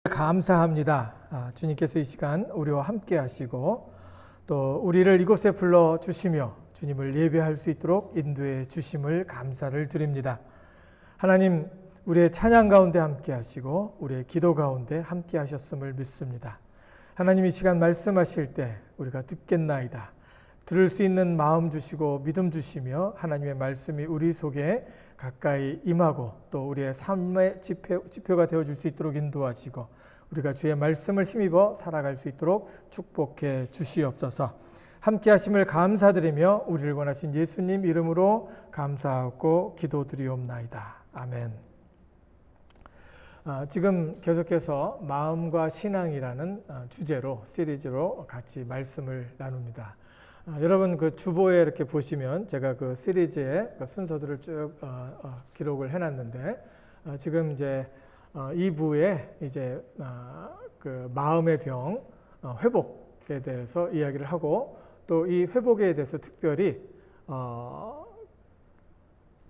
감사합니다. 주님께서 이 시간 우리와 함께 하시고 또 우리를 이곳에 불러주시며 주님을 예배할 수 있도록 인도해 주심을 감사를 드립니다. 하나님, 우리의 찬양 가운데 함께 하시고 우리의 기도 가운데 함께 하셨음을 믿습니다. 하나님, 이 시간 말씀하실 때 우리가 듣겠나이다. 들을 수 있는 마음 주시고 믿음 주시며 하나님의 말씀이 우리 속에 가까이 임하고 또 우리의 삶의 지표가 되어줄 수 있도록 인도하시고 우리가 주의 말씀을 힘입어 살아갈 수 있도록 축복해 주시옵소서. 함께 하심을 감사드리며 우리를 원하신 예수님 이름으로 감사하고 기도드리옵나이다. 아멘. 지금 계속해서 마음과 신앙이라는 주제로 시리즈로 같이 말씀을 나눕니다. 여러분 그 주보에 이렇게 보시면 제가 그 시리즈의 순서들을 쭉 기록을 해놨는데 지금 이제 2부에 이제 그 마음의 병 회복에 대해서 이야기를 하고 또 이 회복에 대해서 특별히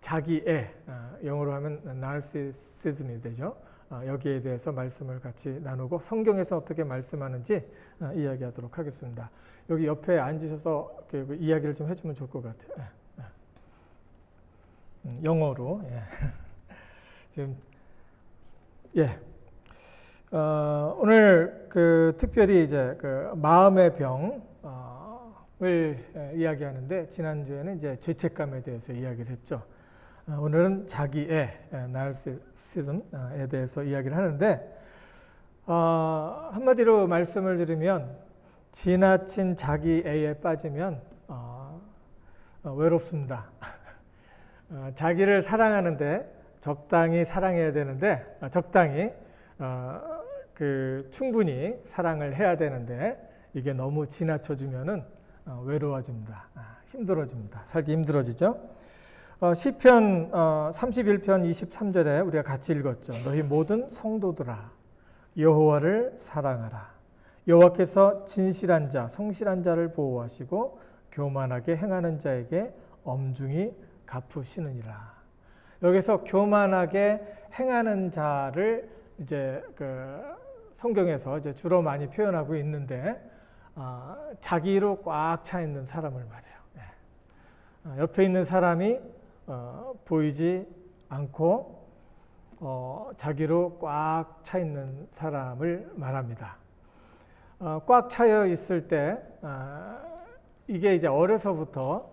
자기애, 영어로 하면 narcissism이 되죠. 여기에 대해서 말씀을 같이 나누고 성경에서 어떻게 말씀하는지 이야기하도록 하겠습니다. 여기 옆에 앉으셔서 이야기를 좀 해주면 좋을 것 같아요. 영어로. 지금 오늘 그 특별히 이제 그 마음의 병을 이야기하는데 지난주에는 이제 죄책감에 대해서 이야기를 했죠. 오늘은 자기애, 나르시시즘에 대해서 이야기를 하는데 한마디로 말씀을 드리면 지나친 자기애에 빠지면 외롭습니다. 자기를 사랑하는데 적당히 사랑해야 되는데 적당히 충분히 사랑을 해야 되는데 이게 너무 지나쳐지면은 외로워집니다. 힘들어집니다. 살기 힘들어지죠. 시편 31편 23절에 우리가 같이 읽었죠. 너희 모든 성도들아 여호와를 사랑하라. 여호와께서 진실한 자, 성실한 자를 보호하시고 교만하게 행하는 자에게 엄중히 갚으시느니라. 여기서 교만하게 행하는 자를 이제 그 성경에서 이제 주로 많이 표현하고 있는데 자기로 꽉 차 있는 사람을 말해요. 옆에 있는 사람이 보이지 않고 자기로 꽉 차 있는 사람을 말합니다. 꽉 차여 있을 때 이게 이제 어려서부터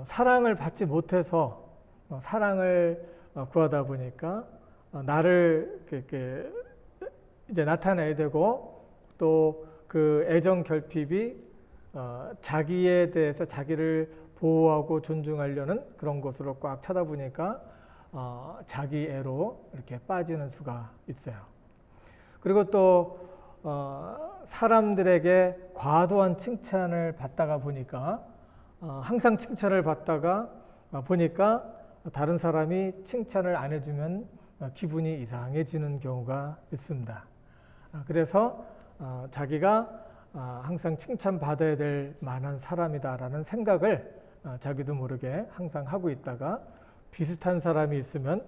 사랑을 받지 못해서 사랑을 구하다 보니까 나를 이렇게 이제 나타내야 되고 또 그 애정 결핍이 자기에 대해서 자기를 보호하고 존중하려는 그런 것으로 꽉 차다 보니까 자기애로 이렇게 빠지는 수가 있어요. 그리고 또 사람들에게 과도한 칭찬을 받다가 보니까 항상 칭찬을 받다가 보니까 다른 사람이 칭찬을 안 해주면 기분이 이상해지는 경우가 있습니다. 그래서 자기가 항상 칭찬받아야 될 만한 사람이다라는 생각을 자기도 모르게 항상 하고 있다가 비슷한 사람이 있으면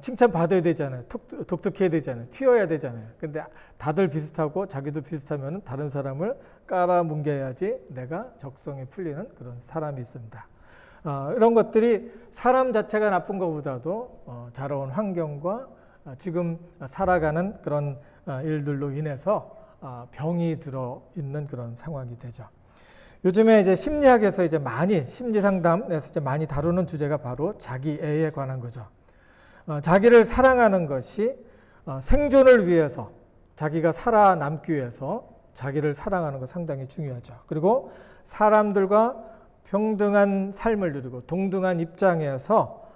칭찬받아야 되잖아요. 독특해야 되잖아요. 튀어야 되잖아요. 근데 다들 비슷하고 자기도 비슷하면 다른 사람을 깔아뭉개야지 내가 적성에 풀리는 그런 사람이 있습니다. 이런 것들이 사람 자체가 나쁜 것보다도 자라온 환경과 지금 살아가는 그런 일들로 인해서 병이 들어있는 그런 상황이 되죠. 요즘에 이제 심리학에서 이제 심리 상담에서 이제 많이 다루는 주제가 바로 자기애에 관한 거죠. 자기를 사랑하는 것이 생존을 위해서 자기가 살아남기 위해서 자기를 사랑하는 것 상당히 중요하죠. 그리고 사람들과 평등한 삶을 누리고 동등한 입장에서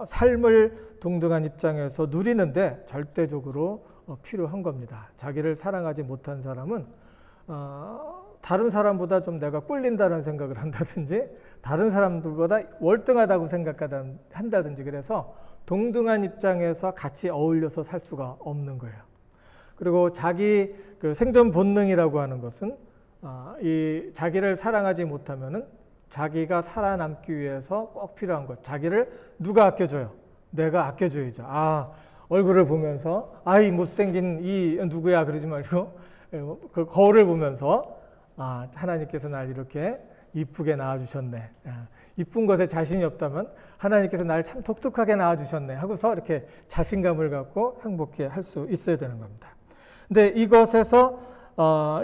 삶을 동등한 입장에서 누리는데 절대적으로 필요한 겁니다. 자기를 사랑하지 못한 사람은 다른 사람보다 좀 내가 꿀린다는 생각을 한다든지 다른 사람들보다 월등하다고 생각한다든지 그래서 동등한 입장에서 같이 어울려서 살 수가 없는 거예요. 그리고 자기 그 생존 본능이라고 하는 것은 이 자기를 사랑하지 못하면은 자기가 살아남기 위해서 꼭 필요한 것. 자기를 누가 아껴줘요? 내가 아껴줘야죠. 얼굴을 보면서 아이 못생긴 이 누구야 그러지 말고 그 거울을 보면서 하나님께서 날 이렇게 이쁘게 낳아주셨네. 이쁜 것에 자신이 없다면 하나님께서 날 참 독특하게 낳아주셨네 하고서 이렇게 자신감을 갖고 행복해 할 수 있어야 되는 겁니다. 근데 이것에서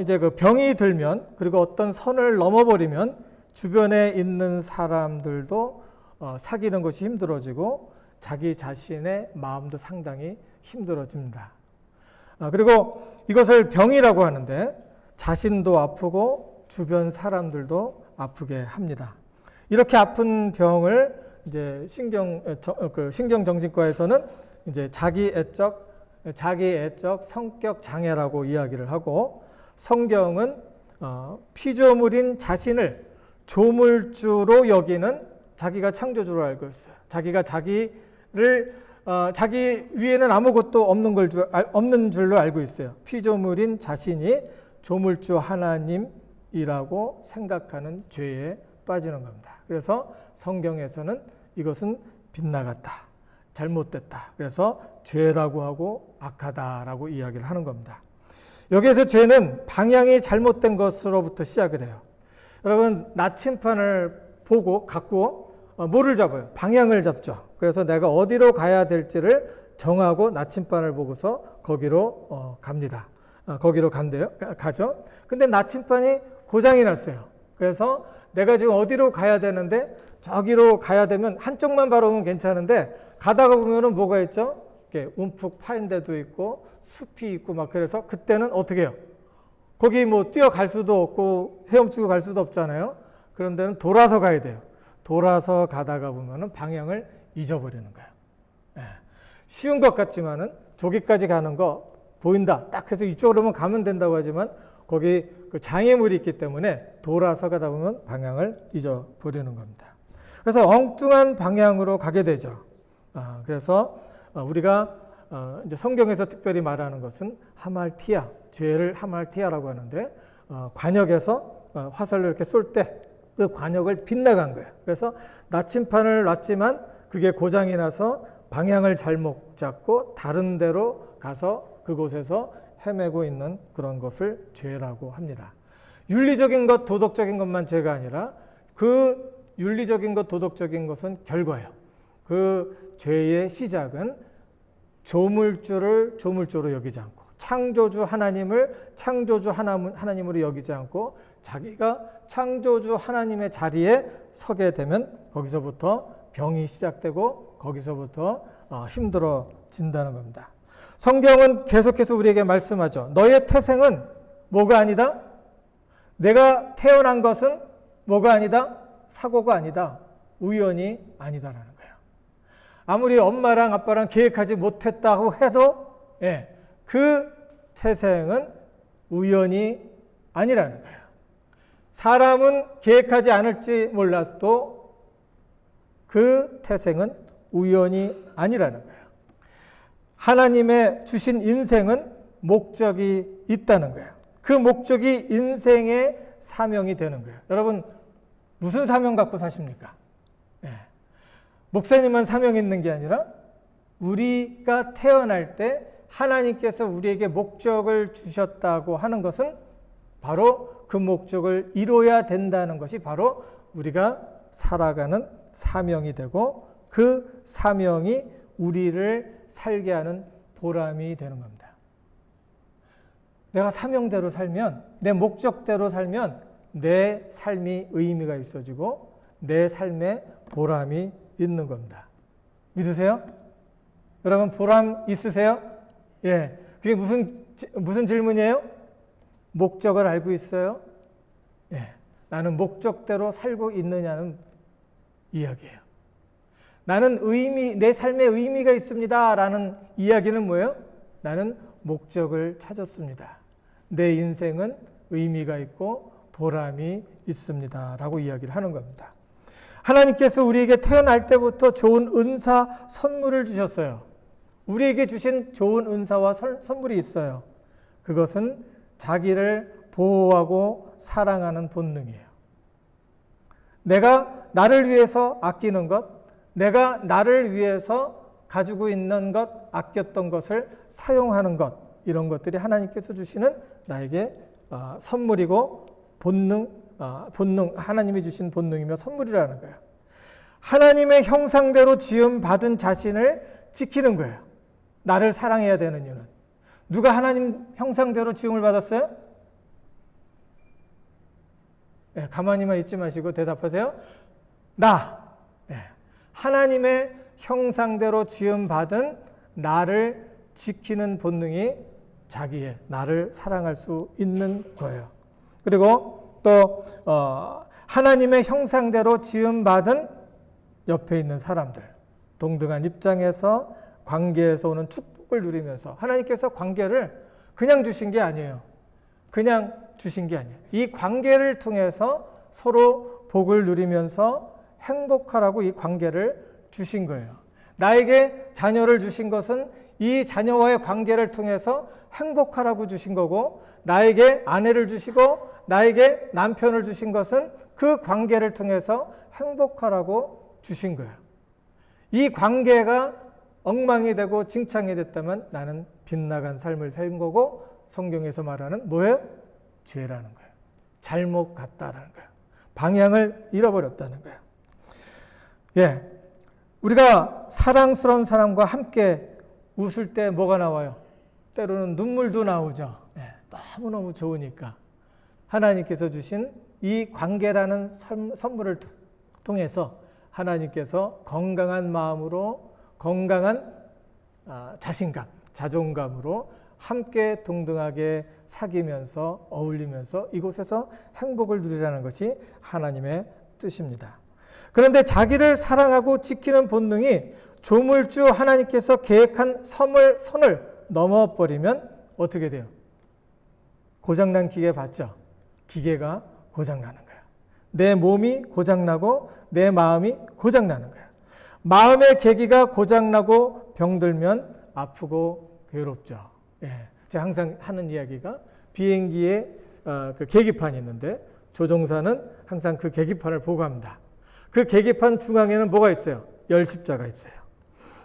이제 그 병이 들면 그리고 어떤 선을 넘어버리면 주변에 있는 사람들도 사귀는 것이 힘들어지고 자기 자신의 마음도 상당히 힘들어집니다. 그리고 이것을 병이라고 하는데 자신도 아프고 주변 사람들도 아프게 합니다. 이렇게 아픈 병을 이제 신경정신과에서는 이제 자기애적 성격 장애라고 이야기를 하고, 성경은 피조물인 자신을 조물주로 여기는 자기가 창조주로 알고 있어요. 자기가 자기를 자기 위에는 아무것도 없는 줄로 알고 있어요. 피조물인 자신이 조물주 하나님이라고 생각하는 죄에 빠지는 겁니다. 그래서 성경에서는 이것은 빗나갔다, 잘못됐다, 그래서 죄라고 하고 악하다라고 이야기를 하는 겁니다. 여기에서 죄는 방향이 잘못된 것으로부터 시작을 해요. 여러분, 나침판을 갖고 뭐를 잡아요? 방향을 잡죠. 그래서 내가 어디로 가야 될지를 정하고 나침반을 보고서 거기로 갑니다. 거기로 가죠. 근데 나침반이 고장이 났어요. 그래서 내가 지금 어디로 가야 되는데 저기로 가야 되면 한쪽만 바라보면 괜찮은데 가다가 보면은 뭐가 있죠? 이렇게 움푹 파인 데도 있고 숲이 있고 막, 그래서 그때는 어떻게 해요? 거기 뭐 뛰어갈 수도 없고 헤엄치고 갈 수도 없잖아요. 그런 데는 돌아서 가야 돼요. 돌아서 가다가 보면은 방향을 잊어버리는 거예요. 쉬운 것 같지만은 저기까지 가는 거 보인다, 딱 해서 이쪽으로만 가면 된다고 하지만 거기 그 장애물이 있기 때문에 돌아서 가다 보면 방향을 잊어버리는 겁니다. 그래서 엉뚱한 방향으로 가게 되죠. 그래서 우리가 이제 성경에서 특별히 말하는 것은 하말티아, 죄를 하말티아라고 하는데, 관역에서 화살로 이렇게 쏠 때 그 관역을 빗나간 거예요. 그래서 나침판을 놨지만 그게 고장이 나서 방향을 잘못 잡고 다른 데로 가서 그곳에서 헤매고 있는 그런 것을 죄라고 합니다. 윤리적인 것, 도덕적인 것만 죄가 아니라 그 윤리적인 것, 도덕적인 것은 결과예요. 그 죄의 시작은 조물주를 조물주로 여기지 않고, 창조주 하나님을 창조주 하나님으로 여기지 않고 자기가 창조주 하나님의 자리에 서게 되면 거기서부터 병이 시작되고 거기서부터 힘들어진다는 겁니다. 성경은 계속해서 우리에게 말씀하죠. 너의 태생은 뭐가 아니다? 내가 태어난 것은 뭐가 아니다? 사고가 아니다. 우연이 아니다라는 거예요. 아무리 엄마랑 아빠랑 계획하지 못했다고 해도 그 태생은 우연이 아니라는 거예요. 사람은 계획하지 않을지 몰라도 그 태생은 우연이 아니라는 거예요. 하나님의 주신 인생은 목적이 있다는 거예요. 그 목적이 인생의 사명이 되는 거예요. 여러분, 무슨 사명 갖고 사십니까? 목사님만 사명 있는 게 아니라 우리가 태어날 때 하나님께서 우리에게 목적을 주셨다고 하는 것은 바로 그 목적을 이루어야 된다는 것이 바로 우리가 살아가는 사명이 되고, 그 사명이 우리를 살게 하는 보람이 되는 겁니다. 내가 사명대로 살면, 내 목적대로 살면 내 삶이 의미가 있어지고 내 삶에 보람이 있는 겁니다. 믿으세요? 여러분, 보람 있으세요? 그게 무슨 질문이에요? 목적을 알고 있어요? 나는 목적대로 살고 있느냐는 이야기예요. 나는 내 삶에 의미가 있습니다 라는 이야기는 뭐예요? 나는 목적을 찾았습니다. 내 인생은 의미가 있고 보람이 있습니다 라고 이야기를 하는 겁니다. 하나님께서 우리에게 태어날 때부터 좋은 은사, 선물을 주셨어요. 우리에게 주신 좋은 은사와 선물이 있어요. 그것은 자기를 보호하고 사랑하는 본능이에요. 내가 나를 위해서 아끼는 것, 내가 나를 위해서 가지고 있는 것, 아꼈던 것을 사용하는 것, 이런 것들이 하나님께서 주시는 나에게 선물이고 본능, 하나님이 주신 본능이며 선물이라는 거예요. 하나님의 형상대로 지음 받은 자신을 지키는 거예요. 나를 사랑해야 되는 이유는. 누가 하나님 형상대로 지음을 받았어요? 네, 가만히만 있지 마시고 대답하세요. 나. 네, 하나님의 형상대로 지음 받은 나를 지키는 본능이 자기의 나를 사랑할 수 있는 거예요. 그리고 또 하나님의 형상대로 지음 받은 옆에 있는 사람들, 동등한 입장에서 관계에서 오는 축복을 누리면서 하나님께서 관계를 그냥 주신 게 아니에요. 그냥 주신 게 아니에요. 이 관계를 통해서 서로 복을 누리면서 행복하라고 이 관계를 주신 거예요. 나에게 자녀를 주신 것은 이 자녀와의 관계를 통해서 행복하라고 주신 거고, 나에게 아내를 주시고 나에게 남편을 주신 것은 그 관계를 통해서 행복하라고 주신 거예요. 이 관계가 엉망이 되고 징창이 됐다면 나는 빗나간 삶을 산 거고, 성경에서 말하는 뭐예요? 죄라는 거예요. 잘못 갔다라는 거예요. 방향을 잃어버렸다는 거예요. 예, 우리가 사랑스러운 사람과 함께 웃을 때 뭐가 나와요? 때로는 눈물도 나오죠. 예, 너무너무 좋으니까. 하나님께서 주신 이 관계라는 선물을 통해서 하나님께서 건강한 마음으로, 건강한 자신감, 자존감으로 함께 동등하게 사귀면서 어울리면서 이곳에서 행복을 누리라는 것이 하나님의 뜻입니다. 그런데 자기를 사랑하고 지키는 본능이 조물주 하나님께서 계획한 선을 넘어버리면 어떻게 돼요? 고장난 기계 봤죠? 기계가 고장나는 거예요. 내 몸이 고장나고 내 마음이 고장나는 거예요. 마음의 계기가 고장나고 병들면 아프고 괴롭죠. 예, 제가 항상 하는 이야기가 비행기에 그 계기판이 있는데 조종사는 항상 그 계기판을 보고 합니다. 그 계기판 중앙에는 뭐가 있어요? 열십자가 있어요.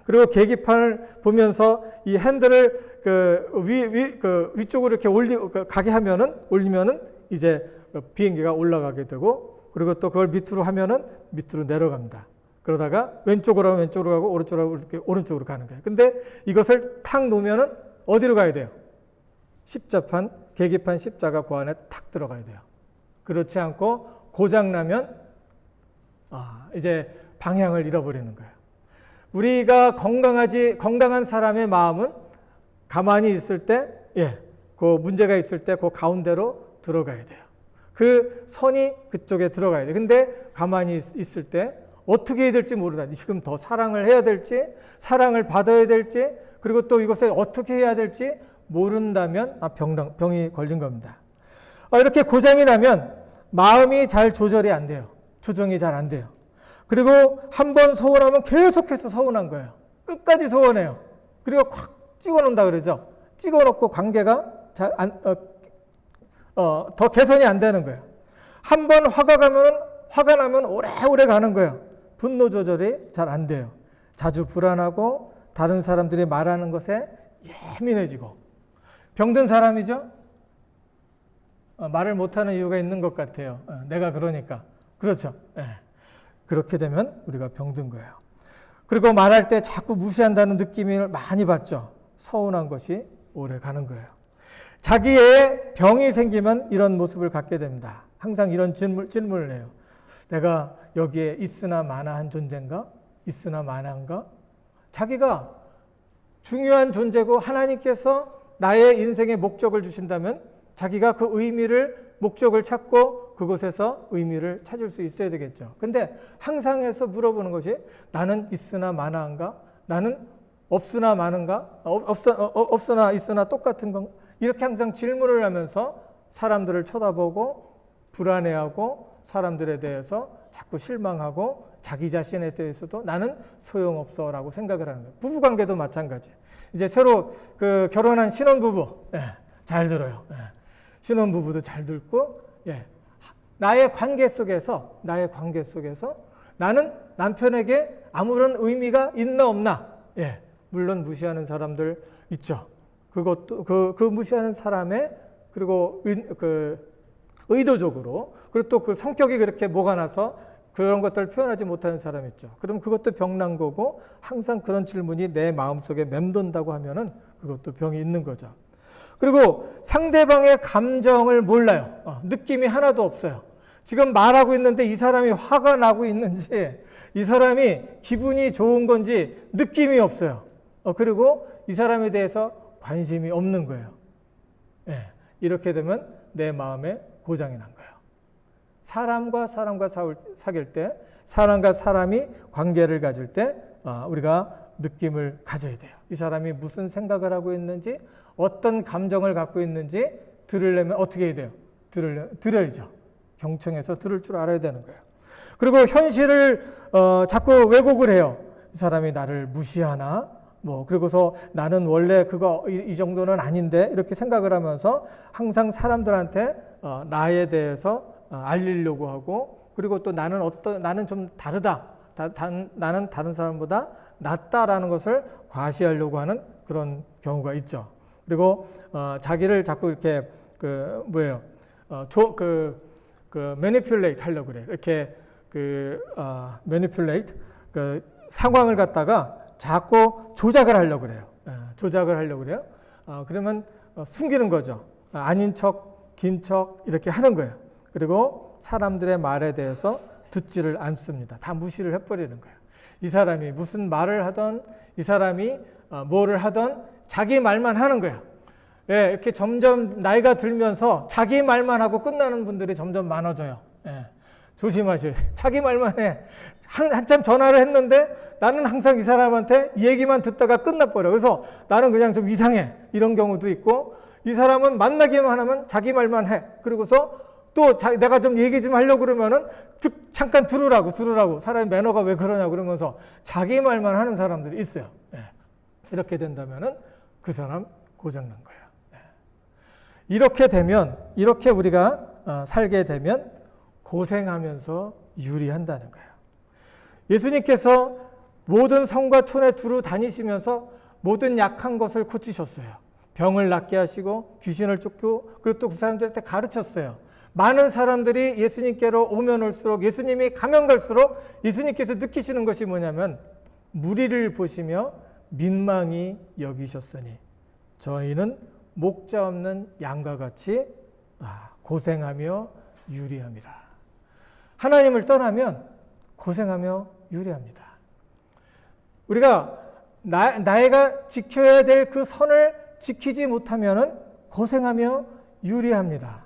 그리고 계기판을 보면서 이 핸들을 위쪽으로 이렇게 가게 올리면은 이제 비행기가 올라가게 되고, 그리고 또 그걸 밑으로 하면은 밑으로 내려갑니다. 그러다가 왼쪽으로 하면 왼쪽으로 가고 오른쪽으로 하고 이렇게 오른쪽으로 가는 거예요. 근데 이것을 탁 놓으면은 어디로 가야 돼요? 십자판, 계기판 십자가 그 안에 탁 들어가야 돼요. 그렇지 않고 고장나면 이제 방향을 잃어버리는 거예요. 우리가 건강한 사람의 마음은 가만히 있을 때, 그 문제가 있을 때 그 가운데로 들어가야 돼요. 그 선이 그쪽에 들어가야 돼요. 근데 가만히 있을 때 어떻게 해야 될지 모르다. 지금 더 사랑을 해야 될지, 사랑을 받아야 될지, 그리고 또 이것을 어떻게 해야 될지 모른다면 병이 걸린 겁니다. 이렇게 고장이 나면 마음이 잘 조절이 안 돼요. 조정이 잘 안 돼요. 그리고 한번 서운하면 계속해서 서운한 거예요. 끝까지 서운해요. 그리고 콱 찍어놓는다 그러죠. 찍어놓고 관계가 더 개선이 안 되는 거예요. 한번 화가 나면 오래오래 가는 거예요. 분노 조절이 잘 안 돼요. 자주 불안하고 다른 사람들이 말하는 것에 예민해지고. 병든 사람이죠? 말을 못하는 이유가 있는 것 같아요. 내가 그러니까. 그렇죠. 그렇게 되면 우리가 병든 거예요. 그리고 말할 때 자꾸 무시한다는 느낌을 많이 받죠. 서운한 것이 오래 가는 거예요. 자기의 병이 생기면 이런 모습을 갖게 됩니다. 항상 이런 질문을 해요. 내가 여기에 있으나 마나한 존재인가? 있으나 마나한가? 자기가 중요한 존재고 하나님께서 나의 인생의 목적을 주신다면 자기가 그 목적을 찾고 그곳에서 의미를 찾을 수 있어야 되겠죠. 근데 항상 해서 물어보는 것이 나는 있으나 마나한가? 나는 없으나 많은가? 없으나 있으나 똑같은 건가? 이렇게 항상 질문을 하면서 사람들을 쳐다보고 불안해하고 사람들에 대해서 자꾸 실망하고 자기 자신에 대해서도 나는 소용없어라고 생각을 하는 거예요. 부부관계도 마찬가지. 이제 새로 결혼한 신혼부부, 잘 들어요. 신혼부부도 잘 듣고, 나의 관계 속에서 나는 남편에게 아무런 의미가 있나 없나 예, 물론 무시하는 사람들 있죠. 그것도 그 무시하는 사람의 그리고 의도적으로 그리고 또 그 성격이 그렇게 뭐가 나서 그런 것들을 표현하지 못하는 사람이 있죠. 그럼 그것도 병난 거고 항상 그런 질문이 내 마음속에 맴돈다고 하면은 그것도 병이 있는 거죠. 그리고 상대방의 감정을 몰라요. 느낌이 하나도 없어요. 지금 말하고 있는데 이 사람이 화가 나고 있는지 이 사람이 기분이 좋은 건지 느낌이 없어요. 그리고 이 사람에 대해서 관심이 없는 거예요. 예, 이렇게 되면 내 마음에 고장이 난 거예요. 사람과 사귈 때, 사람과 사람이 관계를 가질 때 우리가 느낌을 가져야 돼요. 이 사람이 무슨 생각을 하고 있는지, 어떤 감정을 갖고 있는지 들으려면 어떻게 해야 돼요? 들어야죠. 경청해서 들을 줄 알아야 되는 거예요. 그리고 현실을 자꾸 왜곡을 해요. 이 사람이 나를 무시하나? 그리고서 나는 원래 이 정도는 아닌데 이렇게 생각을 하면서 항상 사람들한테 나에 대해서 알리려고 하고, 그리고 또 나는 좀 다르다. 나는 다른 사람보다 낫다라는 것을 과시하려고 하는 그런 경우가 있죠. 그리고 자기를 자꾸 이렇게 manipulate 하려고 그래요. 이렇게 manipulate 상황을 갖다가 자꾸 조작을 하려고 그래요. 조작을 하려고 그래요. 그러면 숨기는 거죠. 아닌 척, 긴 척 이렇게 하는 거예요. 그리고 사람들의 말에 대해서 듣지를 않습니다. 다 무시를 해버리는 거예요. 이 사람이 무슨 말을 하던, 이 사람이 뭐를 하던 자기 말만 하는 거예요. 예, 이렇게 점점 나이가 들면서 자기 말만 하고 끝나는 분들이 점점 많아져요. 예, 조심하셔야 돼요. 자기 말만 해. 한참 전화를 했는데 나는 항상 이 사람한테 이 얘기만 듣다가 끝나버려. 그래서 나는 그냥 좀 이상해. 이런 경우도 있고, 이 사람은 만나기만 하면 자기 말만 해. 그리고서 또 내가 좀 얘기 좀 하려고 그러면은 잠깐 들으라고. 사람의 매너가 왜 그러냐 그러면서 자기 말만 하는 사람들이 있어요. 예. 이렇게 된다면은 그 사람 고장난 거예요. 예. 이렇게 우리가 살게 되면 고생하면서 유리한다는 거예요. 예수님께서 모든 성과 촌에 두루 다니시면서 모든 약한 것을 고치셨어요. 병을 낫게 하시고 귀신을 쫓고, 그리고 또 그 사람들한테 가르쳤어요. 많은 사람들이 예수님께로 오면 올수록, 예수님이 가면 갈수록 예수님께서 느끼시는 것이 뭐냐면, 무리를 보시며 민망히 여기셨으니 저희는 목자 없는 양과 같이 고생하며 유리함이라. 하나님을 떠나면 고생하며 유리합니다. 우리가 나이가 지켜야 될 그 선을 지키지 못하면 고생하며 유리합니다.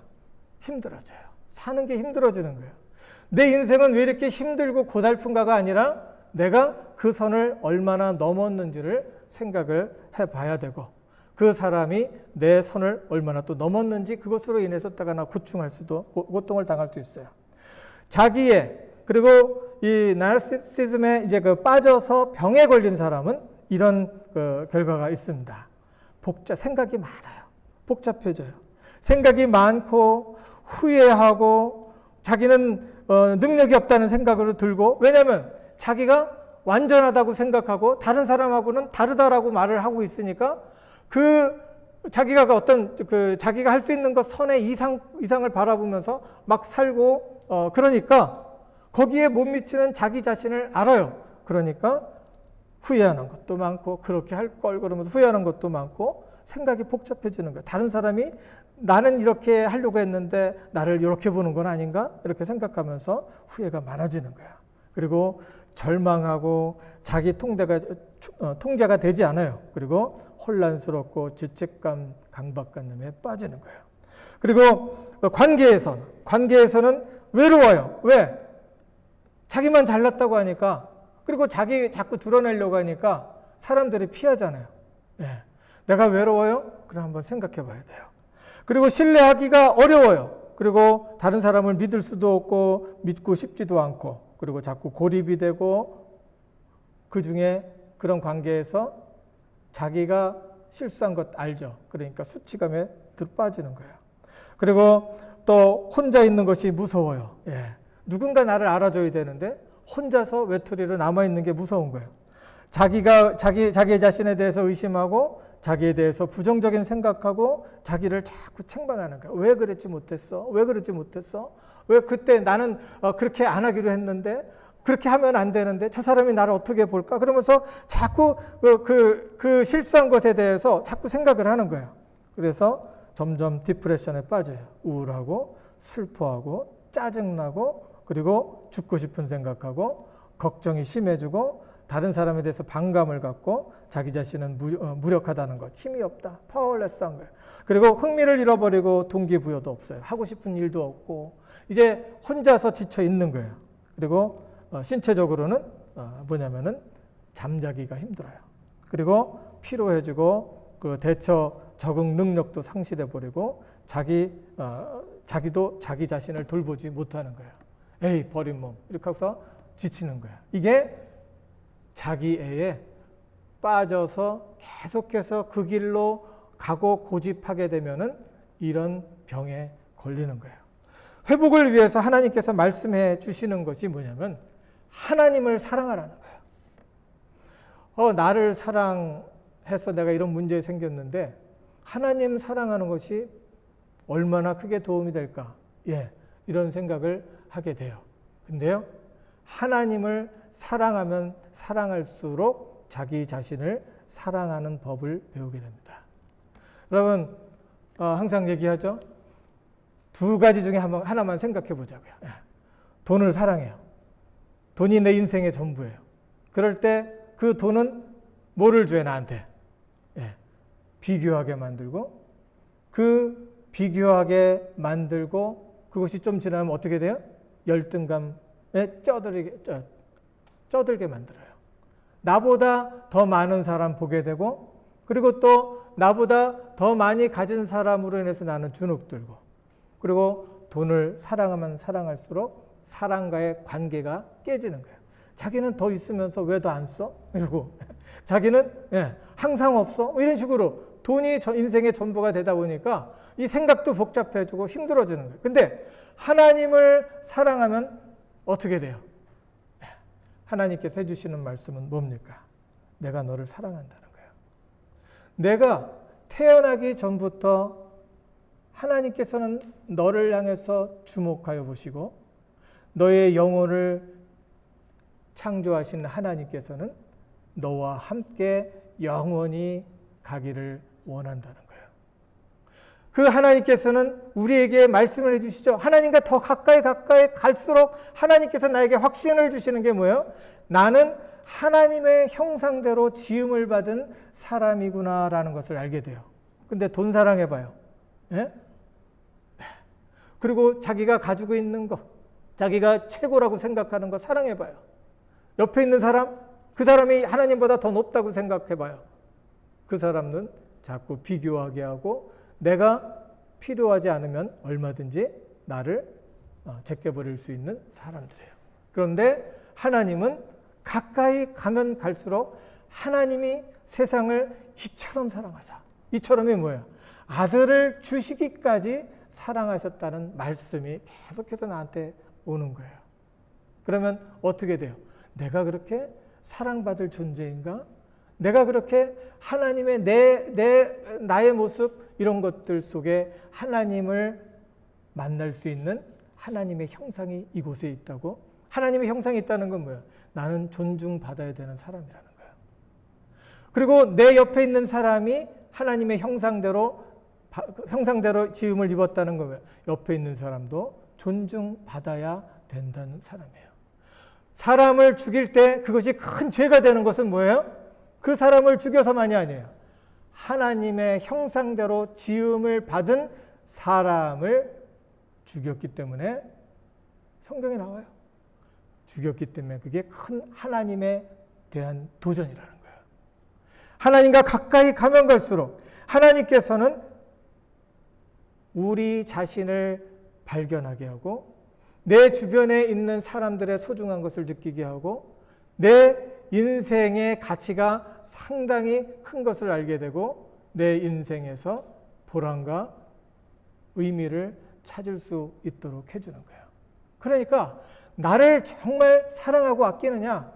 힘들어져요. 사는 게 힘들어지는 거예요. 내 인생은 왜 이렇게 힘들고 고달픈가가 아니라 내가 그 선을 얼마나 넘었는지를 생각을 해봐야 되고, 그 사람이 내 선을 얼마나 또 넘었는지 그것으로 인해서 따가나 고통을 당할 수 있어요. 그리고 이 나르시시즘에 이제 빠져서 병에 걸린 사람은 이런 결과가 있습니다. 생각이 많아요. 복잡해져요. 생각이 많고 후회하고 자기는 능력이 없다는 생각으로 들고, 왜냐하면 자기가 완전하다고 생각하고 다른 사람하고는 다르다라고 말을 하고 있으니까 자기가 자기가 할 수 있는 것 선의 이상을 바라보면서 막 살고, 그러니까 거기에 못 미치는 자기 자신을 알아요. 그러니까 후회하는 것도 많고, 그렇게 할 걸 그러면서 후회하는 것도 많고, 생각이 복잡해지는 거예요. 다른 사람이 나는 이렇게 하려고 했는데 나를 이렇게 보는 건 아닌가? 이렇게 생각하면서 후회가 많아지는 거야. 그리고 절망하고 자기 통제가 되지 않아요. 그리고 혼란스럽고 죄책감, 강박관념에 빠지는 거예요. 그리고 관계에서는 외로워요. 왜? 자기만 잘났다고 하니까, 그리고 자꾸 드러내려고 하니까 사람들이 피하잖아요. 예. 내가 외로워요? 그럼 한번 생각해 봐야 돼요. 그리고 신뢰하기가 어려워요. 그리고 다른 사람을 믿을 수도 없고 믿고 싶지도 않고, 그리고 자꾸 고립이 되고, 그 중에 그런 관계에서 자기가 실수한 것 알죠. 그러니까 수치감에 빠지는 거예요. 그리고 또 혼자 있는 것이 무서워요. 예. 누군가 나를 알아줘야 되는데 혼자서 외톨이로 남아있는 게 무서운 거예요. 자기 자신에 대해서 의심하고 자기에 대해서 부정적인 생각하고 자기를 자꾸 책망하는 거야. 왜 그랬지 못했어? 왜 그러지 못했어? 왜 그때 나는 그렇게 안 하기로 했는데 그렇게 하면 안 되는데 저 사람이 나를 어떻게 볼까? 그러면서 자꾸 그 실수한 것에 대해서 자꾸 생각을 하는 거예요. 그래서 점점 디프레션에 빠져요. 우울하고 슬퍼하고 짜증나고 그리고 죽고 싶은 생각하고 걱정이 심해지고 다른 사람에 대해서 반감을 갖고 자기 자신은 무력하다는 것, 힘이 없다, 파워레스한 거예요. 그리고 흥미를 잃어버리고 동기부여도 없어요. 하고 싶은 일도 없고 이제 혼자서 지쳐 있는 거예요. 그리고 신체적으로는 뭐냐면은 잠자기가 힘들어요. 그리고 피로해지고 그 대처 적응 능력도 상실해 버리고 자기도 자기 자신을 돌보지 못하는 거예요. 에이 버린 몸 이렇게 해서 지치는 거예요. 이게 자기애에 빠져서 계속해서 그 길로 가고 고집하게 되면은 이런 병에 걸리는 거예요. 회복을 위해서 하나님께서 말씀해 주시는 것이 뭐냐면 하나님을 사랑하라는 거예요. 나를 사랑해서 내가 이런 문제 생겼는데 하나님 사랑하는 것이 얼마나 크게 도움이 될까? 이런 생각을 하게 돼요. 근데요, 하나님을 사랑하면 사랑할수록 자기 자신을 사랑하는 법을 배우게 됩니다. 여러분, 항상 얘기하죠. 두 가지 중에 하나만 생각해 보자고요. 돈을 사랑해요. 돈이 내 인생의 전부예요. 그럴 때 그 돈은 뭐를 줘요, 나한테? 비교하게 만들고, 그 비교하게 만들고, 그것이 좀 지나면 어떻게 돼요? 열등감에 쩌들게 만들어요. 나보다 더 많은 사람 보게 되고, 그리고 또 나보다 더 많이 가진 사람으로 인해서 나는 주눅들고, 그리고 돈을 사랑하면 사랑할수록 사람과의 관계가 깨지는 거예요. 자기는 더 있으면서 왜 더 안 써? 이러고 자기는 항상 없어? 이런 식으로 돈이 인생의 전부가 되다 보니까 이 생각도 복잡해지고 힘들어지는 거예요. 근데 하나님을 사랑하면 어떻게 돼요? 하나님께서 해주시는 말씀은 뭡니까? 내가 너를 사랑한다는 거예요. 내가 태어나기 전부터 하나님께서는 너를 향해서 주목하여 보시고 너의 영혼을 창조하신 하나님께서는 너와 함께 영원히 가기를 원한다는 거예요. 그 하나님께서는 우리에게 말씀을 해주시죠. 하나님과 더 가까이 갈수록 하나님께서 나에게 확신을 주시는 게 뭐예요? 나는 하나님의 형상대로 지음을 받은 사람이구나라는 것을 알게 돼요. 근데 돈 사랑해봐요. 그리고 자기가 가지고 있는 것, 자기가 최고라고 생각하는 것 사랑해봐요. 옆에 있는 사람, 그 사람이 하나님보다 더 높다고 생각해봐요. 그 사람은 자꾸 비교하게 하고 내가 필요하지 않으면 얼마든지 나를 제껴버릴 수 있는 사람들이에요. 그런데 하나님은 가까이 가면 갈수록 하나님이 세상을 이처럼 사랑하사. 이처럼이 뭐예요? 아들을 주시기까지 사랑하셨다는 말씀이 계속해서 나한테 오는 거예요. 그러면 어떻게 돼요? 내가 그렇게 사랑받을 존재인가? 내가 그렇게 하나님의 나의 모습 이런 것들 속에 하나님을 만날 수 있는 하나님의 형상이 이곳에 있다고? 하나님의 형상이 있다는 건 뭐예요? 나는 존중받아야 되는 사람이라는 거예요. 그리고 내 옆에 있는 사람이 하나님의 형상대로 지음을 입었다는 거예요. 옆에 있는 사람도 존중받아야 된다는 사람이에요. 사람을 죽일 때 그것이 큰 죄가 되는 것은 뭐예요? 그 사람을 죽여서만이 아니에요. 하나님의 형상대로 지음을 받은 사람을 죽였기 때문에 성경에 나와요. 죽였기 때문에 그게 큰 하나님에 대한 도전이라는 거예요. 하나님과 가까이 가면 갈수록 하나님께서는 우리 자신을 발견하게 하고 내 주변에 있는 사람들의 소중한 것을 느끼게 하고 내 인생의 가치가 상당히 큰 것을 알게 되고 내 인생에서 보람과 의미를 찾을 수 있도록 해주는 거예요. 그러니까 나를 정말 사랑하고 아끼느냐?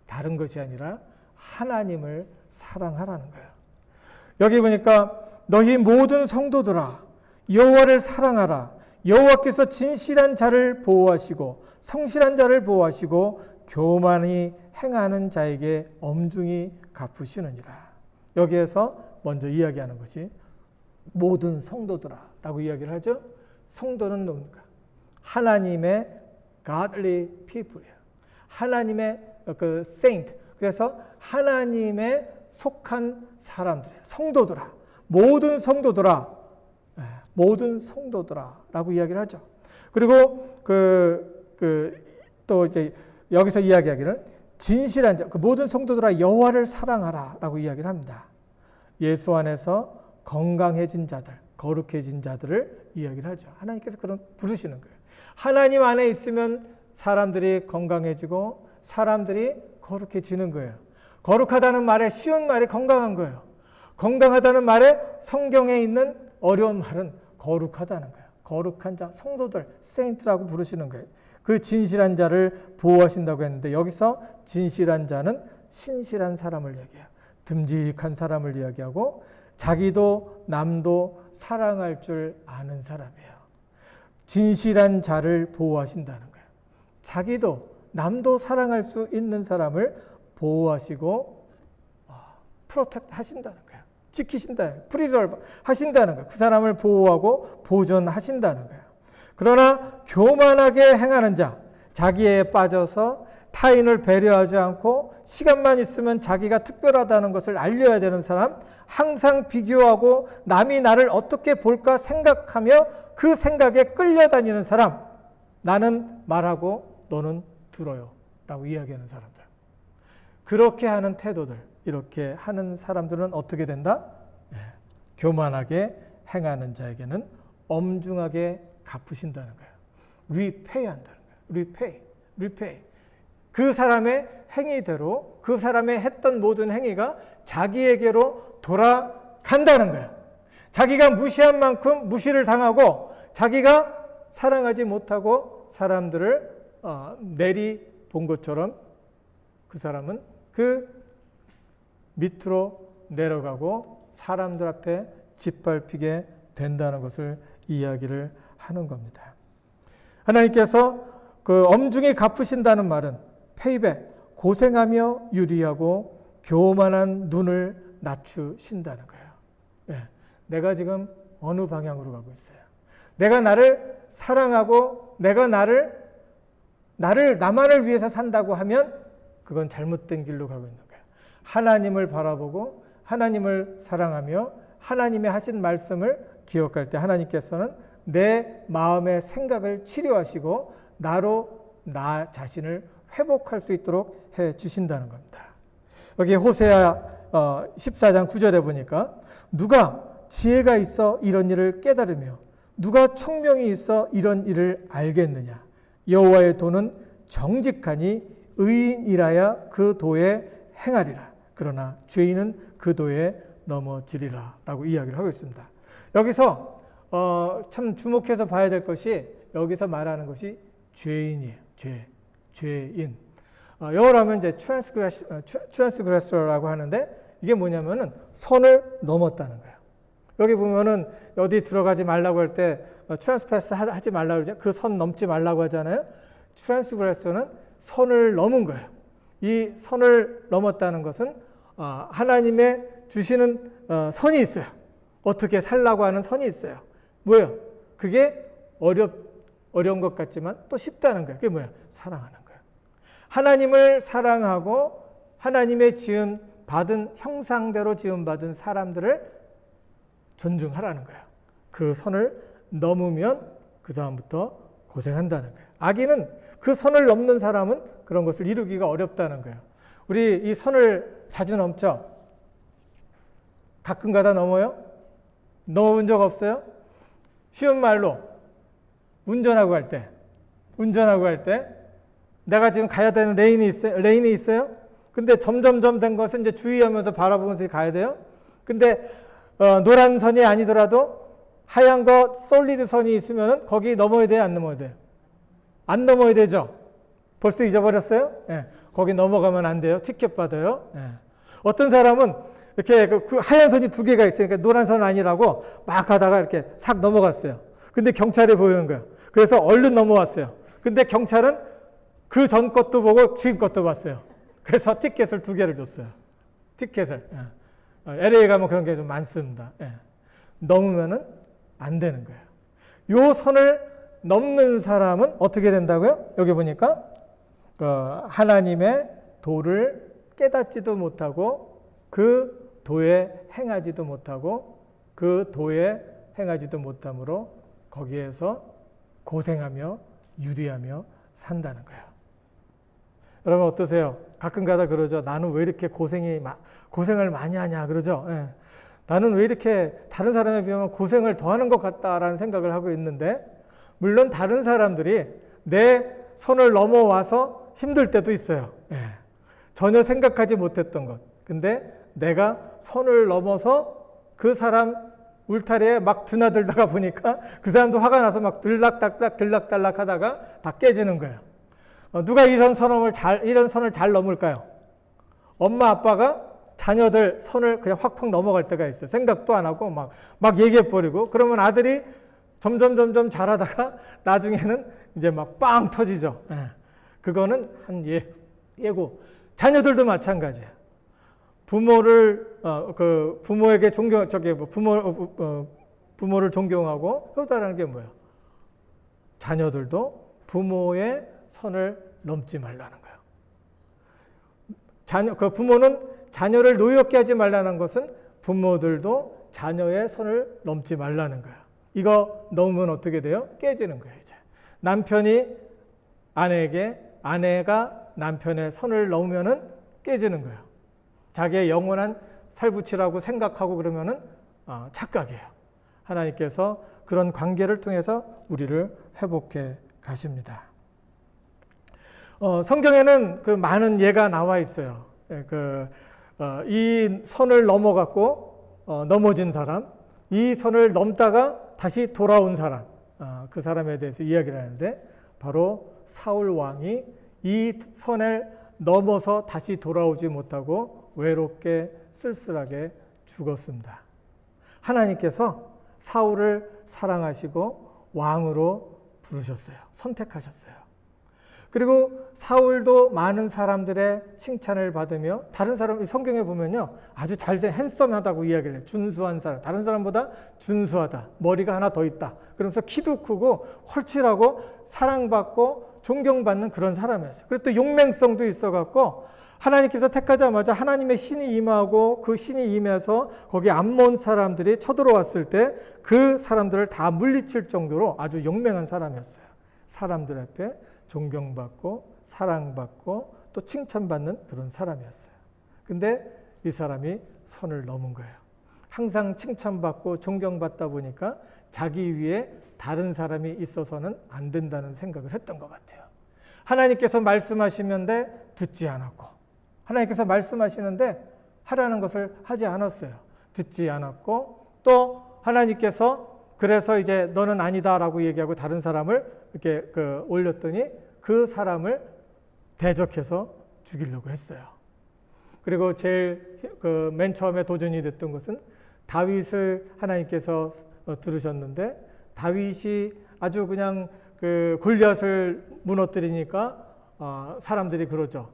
다른 것이 아니라 하나님을 사랑하라는 거예요. 여기 보니까 너희 모든 성도들아 여호와를 사랑하라. 여호와께서 진실한 자를 보호하시고 성실한 자를 보호하시고 교만히 행하는 자에게 엄중히 갚으시느니라. 여기에서 먼저 이야기하는 것이 모든 성도들아 라고 이야기를 하죠. 성도는 뭡니까? 하나님의 godly people이에요. 하나님의 그 saint. 그래서 하나님의 속한 사람들이에요. 성도들아. 모든 성도들아. 모든 성도들아 라고 이야기를 하죠. 그리고 또 이제 여기서 이야기하기를 진실한 자, 그 모든 성도들아 여호와를 사랑하라 라고 이야기를 합니다. 예수 안에서 건강해진 자들, 거룩해진 자들을 이야기를 하죠. 하나님께서 그런 부르시는 거예요. 하나님 안에 있으면 사람들이 건강해지고 사람들이 거룩해지는 거예요. 거룩하다는 말에 쉬운 말이 건강한 거예요. 건강하다는 말에 성경에 있는 어려운 말은 거룩하다는 거예요. 거룩한 자, 성도들, 세인트라고 부르시는 거예요. 그 진실한 자를 보호하신다고 했는데 여기서 진실한 자는 신실한 사람을 얘기해요. 듬직한 사람을 이야기하고 자기도 남도 사랑할 줄 아는 사람이에요. 진실한 자를 보호하신다는 거예요. 자기도 남도 사랑할 수 있는 사람을 보호하시고 프로텍트 하신다는 거예요. 지키신다는 거예요. 프리저브 하신다는 거예요. 그 사람을 보호하고 보존하신다는 거예요. 그러나 교만하게 행하는 자, 자기에 빠져서 타인을 배려하지 않고 시간만 있으면 자기가 특별하다는 것을 알려야 되는 사람, 항상 비교하고 남이 나를 어떻게 볼까 생각하며 그 생각에 끌려다니는 사람, 나는 말하고 너는 들어요 라고 이야기하는 사람들. 그렇게 하는 태도들, 이렇게 하는 사람들은 어떻게 된다? 교만하게 행하는 자에게는 엄중하게 갚으신다는 거예요. repay한다는 거예요. repay. 그 사람의 행위대로 그 사람의 했던 모든 행위가 자기에게로 돌아간다는 거예요. 자기가 무시한 만큼 무시를 당하고 자기가 사랑하지 못하고 사람들을 내리 본 것처럼 그 사람은 그 밑으로 내려가고 사람들 앞에 짓밟히게 된다는 것을 이야기를 하는 겁니다. 하나님께서 그 엄중히 갚으신다는 말은 페이백, 고생하며 유리하고 교만한 눈을 낮추신다는 거예요. 내가 지금 어느 방향으로 가고 있어요? 내가 나를 사랑하고 내가 나만을 위해서 산다고 하면 그건 잘못된 길로 가고 있는 거예요. 하나님을 바라보고 하나님을 사랑하며 하나님의 하신 말씀을 기억할 때 하나님께서는 내 마음의 생각을 치료하시고 나로 나 자신을 회복할 수 있도록 해 주신다는 겁니다. 여기 호세아 14장 9절에 보니까 누가 지혜가 있어 이런 일을 깨달으며 누가 총명이 있어 이런 일을 알겠느냐. 여호와의 도는 정직하니 의인이라야 그 도에 행하리라. 그러나 죄인은 그 도에 넘어지리라 라고 이야기를 하고 있습니다. 여기서 참 주목해서 봐야 될 것이 여기서 말하는 것이 죄인이에요. 죄인. 영어로 하면 이제 transgressor라고 하는데 이게 뭐냐면은 선을 넘었다는 거예요. 여기 보면은 어디 들어가지 말라고 할 때 트랜스패스 하지 말라고 그러죠. 그 선 넘지 말라고 하잖아요. 트랜스그레서는 선을 넘은 거예요. 이 선을 넘었다는 것은 하나님의 주시는 선이 있어요. 어떻게 살라고 하는 선이 있어요. 뭐예요? 그게 어려운 것 같지만 또 쉽다는 거예요. 그게 뭐예요? 사랑하는 거예요. 하나님을 사랑하고 하나님의 받은 형상대로 지음받은 사람들을 존중하라는 거예요. 그 선을 넘으면 그 다음부터 고생한다는 거예요. 악인은 그 선을 넘는 사람은 그런 것을 이루기가 어렵다는 거예요. 우리 이 선을 자주 넘죠? 가끔 가다 넘어요? 넘어본 적 없어요? 쉬운 말로 운전하고 할 때 내가 지금 가야 되는 레인이 있어요? 근데 점점점 된 것은 이제 주의하면서 바라보면서 가야 돼요? 근데 노란 선이 아니더라도 하얀 거 솔리드 선이 있으면은 거기 넘어야 돼요? 안 넘어야 돼요? 안 넘어야 되죠? 벌써 잊어버렸어요? 네. 거기 넘어가면 안 돼요. 티켓 받아요. 예. 어떤 사람은 이렇게 그 하얀 선이 두 개가 있으니까 노란 선 아니라고 막 가다가 이렇게 싹 넘어갔어요. 근데 경찰이 보이는 거예요. 그래서 얼른 넘어왔어요. 근데 경찰은 그 전 것도 보고 지금 것도 봤어요. 그래서 티켓을 두 개를 줬어요. 티켓을. 예. LA 가면 그런 게 좀 많습니다. 예. 넘으면은 안 되는 거예요. 요 선을 넘는 사람은 어떻게 된다고요? 여기 보니까 하나님의 도를 깨닫지도 못하고 그 도에 행하지도 못하고 그 도에 행하지도 못함으로 거기에서 고생하며 유리하며 산다는 거예요. 여러분 어떠세요? 가끔가다 그러죠. 나는 왜 이렇게 고생을 많이 하냐 그러죠. 예. 나는 왜 이렇게 다른 사람에 비하면 고생을 더 하는 것 같다라는 생각을 하고 있는데, 물론 다른 사람들이 내 선을 넘어와서 힘들 때도 있어요. 예. 전혀 생각하지 못했던 것. 근데 내가 선을 넘어서 그 사람 울타리에 막 드나들다가 보니까 그 사람도 화가 나서 막 들락달락 하다가 다 깨지는 거예요. 누가 이런 선을 잘 넘을까요? 엄마 아빠가 자녀들 선을 그냥 확확 넘어갈 때가 있어요. 생각도 안 하고 막 얘기해버리고, 그러면 아들이 점점 잘하다가 나중에는 이제 막 빵 터지죠. 예. 그거는 한 예고. 자녀들도 마찬가지예요. 부모에게 부모를 존경하고, 또 다른 게 뭐예요? 자녀들도 부모의 선을 넘지 말라는 거예요. 부모는 자녀를 노엽게 하지 말라는 것은 부모들도 자녀의 선을 넘지 말라는 거예요. 이거 넘으면 어떻게 돼요? 깨지는 거예요, 이제. 남편이 아내에게, 아내가 남편의 선을 넘으면은 깨지는 거예요. 자기의 영원한 살붙이라고 생각하고 그러면은 착각이에요. 하나님께서 그런 관계를 통해서 우리를 회복해 가십니다. 성경에는 그 많은 예가 나와 있어요. 이 선을 넘어갔고 넘어진 사람, 이 선을 넘다가 다시 돌아온 사람, 그 사람에 대해서 이야기를 하는데, 바로 사울 왕이 이 선을 넘어서 다시 돌아오지 못하고 외롭게 쓸쓸하게 죽었습니다. 하나님께서 사울을 사랑하시고 왕으로 부르셨어요. 선택하셨어요. 그리고 사울도 많은 사람들의 칭찬을 받으며, 다른 사람, 성경에 보면요, 아주 핸섬하다고 이야기를 해요. 준수한 사람, 다른 사람보다 준수하다, 머리가 하나 더 있다, 그러면서 키도 크고 헐칠하고 사랑받고 존경받는 그런 사람이었어요. 그리고 또 용맹성도 있어갖고 하나님께서 택하자마자 하나님의 신이 임하고, 그 신이 임해서 거기 암몬 사람들이 쳐들어왔을 때 그 사람들을 다 물리칠 정도로 아주 용맹한 사람이었어요. 사람들 앞에 존경받고 사랑받고 또 칭찬받는 그런 사람이었어요. 근데 이 사람이 선을 넘은 거예요. 항상 칭찬받고 존경받다 보니까 자기 위에 다른 사람이 있어서는 안 된다는 생각을 했던 것 같아요. 하나님께서 말씀하시는데 듣지 않았고, 하나님께서 말씀하시는데 하라는 것을 하지 않았어요. 듣지 않았고, 또 하나님께서 그래서 이제 너는 아니다라고 얘기하고 다른 사람을 이렇게 올렸더니 그 사람을 대적해서 죽이려고 했어요. 그리고 제일 맨 처음에 도전이 됐던 것은 다윗을 하나님께서 들으셨는데, 다윗이 아주 그냥 골리앗을 무너뜨리니까 사람들이 그러죠.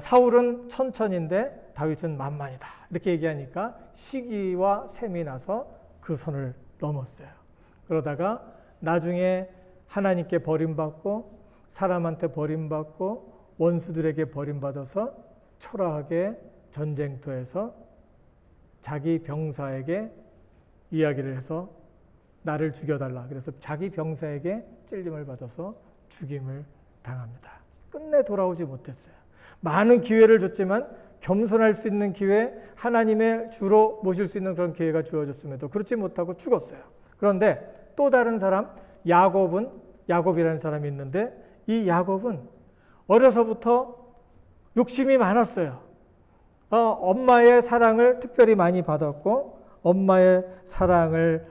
사울은 천천인데 다윗은 만만이다, 이렇게 얘기하니까 시기와 셈이 나서 그 선을 넘었어요. 그러다가 나중에 하나님께 버림받고 사람한테 버림받고 원수들에게 버림받아서 초라하게 전쟁터에서 자기 병사에게 이야기를 해서 나를 죽여달라, 그래서 자기 병사에게 찔림을 받아서 죽임을 당합니다. 끝내 돌아오지 못했어요. 많은 기회를 줬지만 겸손할 수 있는 기회, 하나님의 주로 모실 수 있는 그런 기회가 주어졌음에도 그렇지 못하고 죽었어요. 그런데 또 다른 사람, 야곱이라는 사람이 있는데, 이 야곱은 어려서부터 욕심이 많았어요. 엄마의 사랑을 특별히 많이 받았고, 엄마의 사랑을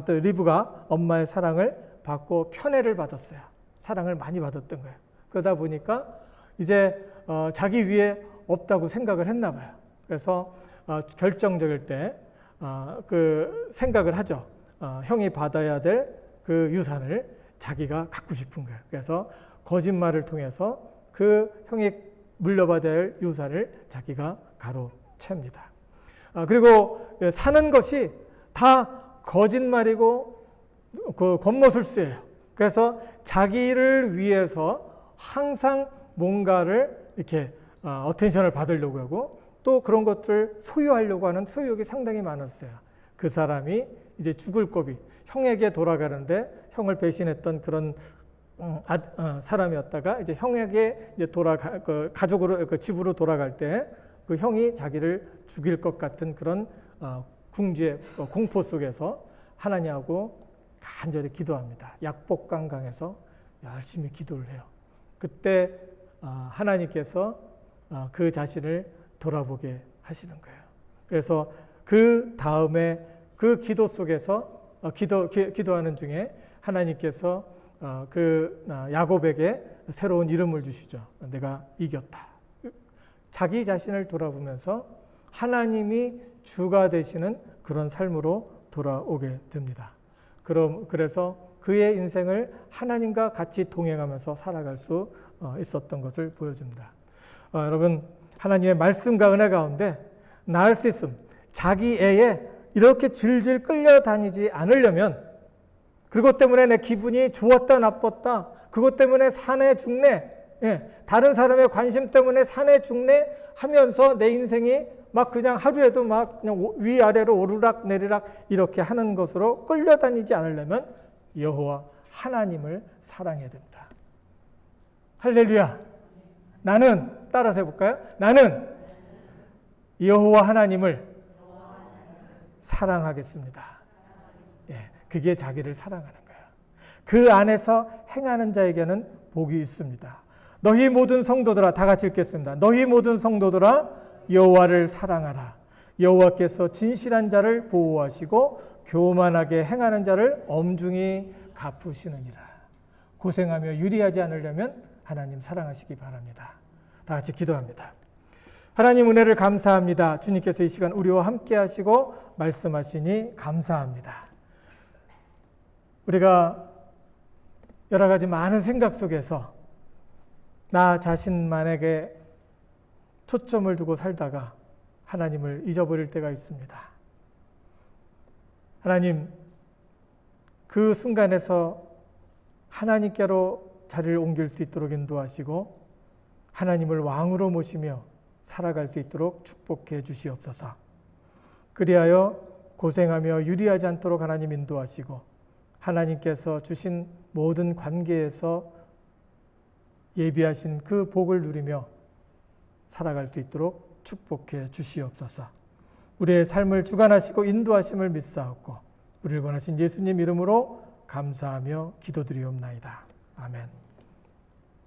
리브가 엄마의 사랑을 받고 편애를 받았어요. 사랑을 많이 받았던 거예요. 그러다 보니까 이제 자기 위에 없다고 생각을 했나 봐요. 그래서 결정적일 때 그 생각을 하죠. 형이 받아야 될 그 유산을 자기가 갖고 싶은 거예요. 그래서 거짓말을 통해서 그 형이 물려받아야 할 유산을 자기가 가로챕니다. 그리고 사는 것이 다 거짓말이고 그 겉모술수예요. 그래서 자기를 위해서 항상 뭔가를 이렇게 어텐션을 받으려고 하고 또 그런 것들을 소유하려고 하는 소유욕이 상당히 많았어요. 그 사람이 이제 죽을 고비, 형에게 돌아가는데 형을 배신했던 그런 사람이었다가 이제 형에게 이제 가족으로 그 집으로 돌아갈 때 그 형이 자기를 죽일 것 같은 그런 궁지의 공포 속에서 하나님하고 간절히 기도합니다. 약복강강해서 열심히 기도를 해요. 그때 하나님께서 그 자신을 돌아보게 하시는 거예요. 그래서 그 다음에 그 기도 속에서 기도하는 중에 하나님께서 그 야곱에게 새로운 이름을 주시죠. 내가 이겼다. 자기 자신을 돌아보면서 하나님이 주가 되시는 그런 삶으로 돌아오게 됩니다. 그래서 그의 인생을 하나님과 같이 동행하면서 살아갈 수 있었던 것을 보여줍니다. 여러분, 하나님의 말씀과 은혜 가운데 나르시즘, 자기 애에 이렇게 질질 끌려다니지 않으려면, 그것 때문에 내 기분이 좋았다 나빴다, 그것 때문에 사내 죽네, 다른 사람의 관심 때문에 사내 죽네 하면서 내 인생이 막 그냥 하루에도 막 그냥 위아래로 오르락 내리락 이렇게 하는 것으로 끌려다니지 않으려면 여호와 하나님을 사랑해야 됩니다. 할렐루야. 나는, 따라서 해볼까요? 나는 여호와 하나님을 사랑하겠습니다. 그게 자기를 사랑하는 거예요. 그 안에서 행하는 자에게는 복이 있습니다. 너희 모든 성도들아, 다 같이 읽겠습니다. 너희 모든 성도들아 여호와를 사랑하라. 여호와께서 진실한 자를 보호하시고 교만하게 행하는 자를 엄중히 갚으시느니라. 고생하며 유리하지 않으려면 하나님 사랑하시기 바랍니다. 다 같이 기도합니다. 하나님 은혜를 감사합니다. 주님께서 이 시간 우리와 함께 하시고 말씀하시니 감사합니다. 우리가 여러 가지 많은 생각 속에서 나 자신만에게 초점을 두고 살다가 하나님을 잊어버릴 때가 있습니다. 하나님, 그 순간에서 하나님께로 자리를 옮길 수 있도록 인도하시고 하나님을 왕으로 모시며 살아갈 수 있도록 축복해 주시옵소서. 그리하여 고생하며 유리하지 않도록 하나님 인도하시고 하나님께서 주신 모든 관계에서 예비하신 그 복을 누리며 살아갈 수 있도록 축복해 주시옵소서. 우리의 삶을 주관하시고 인도하심을 믿사옵고 우리를 원하신 예수님 이름으로 감사하며 기도드리옵나이다. 아멘.